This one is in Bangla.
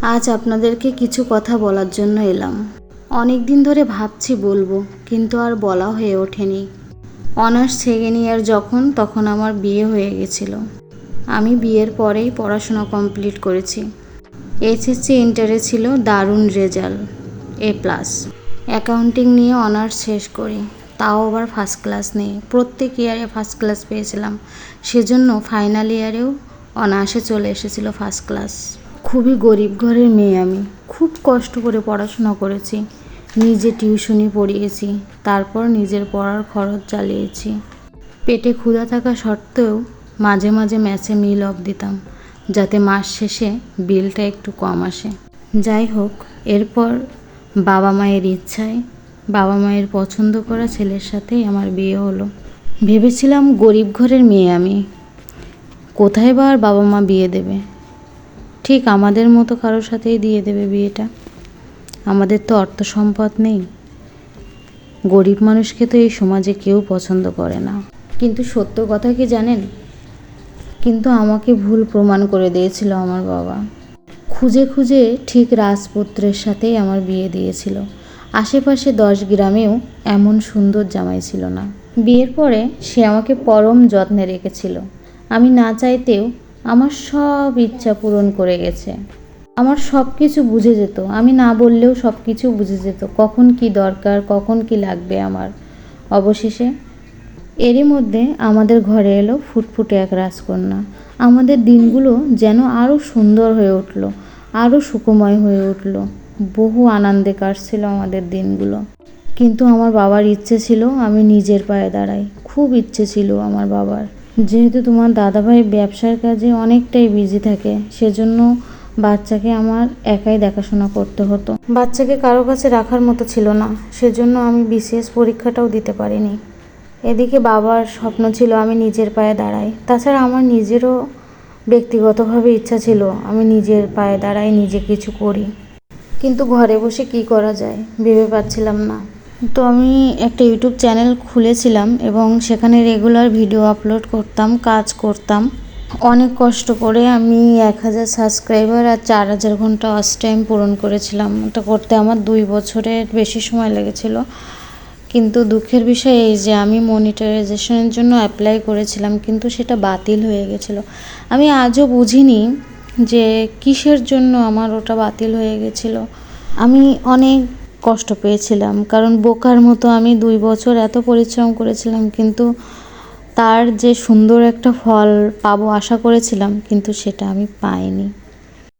আজ আপনাদেরকে কিছু কথা বলার জন্য এলাম। অনেক দিন ধরে ভাবছি বলবো, কিন্তু আর বলা হয়ে ওঠেনি। অনার্স সেকেন্ড ইয়ার তখন আমার বিয়ে হয়ে গেছিল। আমি বিয়ের পরেই পড়াশোনা কমপ্লিট করেছি। এসএসসি ইন্টারে ছিল দারুণ রেজাল্ট, A+। অ্যাকাউন্টিং নিয়ে অনার্স শেষ করি, তাও আবার ফার্স্ট ক্লাস নিয়ে। প্রত্যেক ইয়ারে ফার্স্ট ক্লাস পেয়েছিলাম, সেজন্য ফাইনাল ইয়ারেও অনায়াসে চলে এসেছিল ফার্স্ট ক্লাস। খুবই গরিব ঘরের মেয়ে আমি। খুব কষ্ট করে পড়াশোনা করেছি, নিজে টিউশনি পড়িয়েছি, তারপর নিজের পড়ার খরচ চালিয়েছি। পেটে ক্ষুধা থাকা সত্ত্বেও মাঝে মাঝে ম্যাচে মিল অফ দিতাম, যাতে মাস শেষে বিলটা একটু কম আসে। যাই হোক, এরপর বাবা মায়ের ইচ্ছায়, বাবা মায়ের পছন্দ করা ছেলের সাথেই আমার বিয়ে হলো। ভেবেছিলাম গরিব ঘরের মেয়ে আমি, কোথায় বা আর বাবা মা বিয়ে দেবে। ঠিক আমাদের মতো কারোর সাথেই দিয়ে দেবে বিয়েটা। আমাদের তো অর্থ সম্পদ নেই, গরিব মানুষকে তো এই সমাজে কেউ পছন্দ করে না। কিন্তু সত্য কথা কি জানেন, কিন্তু আমাকে ভুল প্রমাণ করে দিয়েছিল আমার বাবা। খুঁজে খুঁজে ঠিক রাজপুত্রের সাথেই আমার বিয়ে দিয়েছিল। আশেপাশে 10 গ্রামেও এমন সুন্দর জামাই ছিল না। বিয়ের পরে সে আমাকে পরম যত্নে রেখেছিল। আমি না চাইতেও আমার সব ইচ্ছা পূরণ করে গেছে। আমার সব কিছু বুঝে যেত, আমি না বললেও সব কিছু বুঝে যেত, কখন কি দরকার, কখন কি লাগবে আমার। অবশেষে এরই মধ্যে আমাদের ঘরে এলো ফুটফুটে এক রাজকন্যা। আমাদের দিনগুলো যেন আরও সুন্দর হয়ে উঠল, আরও সুখময় হয়ে উঠল। বহু আনন্দে কাটছিল আমাদের দিনগুলো। কিন্তু আমার বাবার ইচ্ছে ছিল আমি নিজের পায়ে দাঁড়াই। খুব ইচ্ছে ছিল আমার বাবার। যেহেতু তোমার দাদাভাই ব্যবসার কাজে অনেকটাই বিজি থাকে, সেজন্য বাচ্চাকে আমার একাই দেখাশোনা করতে হতো। বাচ্চাকে কারো কাছে রাখার মতো ছিল না, সেজন্য আমি বিসিএস পরীক্ষাটাও দিতে পারিনি। এদিকে বাবার স্বপ্ন ছিল আমি নিজের পায়ে দাঁড়াই। তাছাড়া আমার নিজেরও ব্যক্তিগতভাবে ইচ্ছা ছিল আমি নিজের পায়ে দাঁড়াই, নিজে কিছু করি। কিন্তু ঘরে বসে কি করা যায় ভেবে পাচ্ছিলাম না। তো আমি একটা ইউটিউব চ্যানেল খুলেছিলাম এবং সেখানে রেগুলার ভিডিও আপলোড করতাম, কাজ করতাম। অনেক কষ্ট করে আমি 1000 সাবস্ক্রাইবার আর 4000 ঘন্টা ওয়াচ টাইম পূরণ করেছিলাম। এটা করতে আমার 2 বছরের বেশি সময় লেগেছিল। কিন্তু দুঃখের বিষয় এই যে আমি মনিটাইজেশনের জন্য অ্যাপ্লাই করেছিলাম, কিন্তু সেটা বাতিল হয়ে গেছিলো। আমি আজও বুঝিনি যে কিসের জন্য আমার ওটা বাতিল হয়ে গেছিলো। আমি অনেক কষ্ট পেয়েছিলাম, কারণ বোকার মতো আমি 2 বছর এত পরিশ্রম করেছিলাম, কিন্তু তার যে সুন্দর একটা ফল পাবো আশা করেছিলাম, কিন্তু সেটা আমি পাইনি।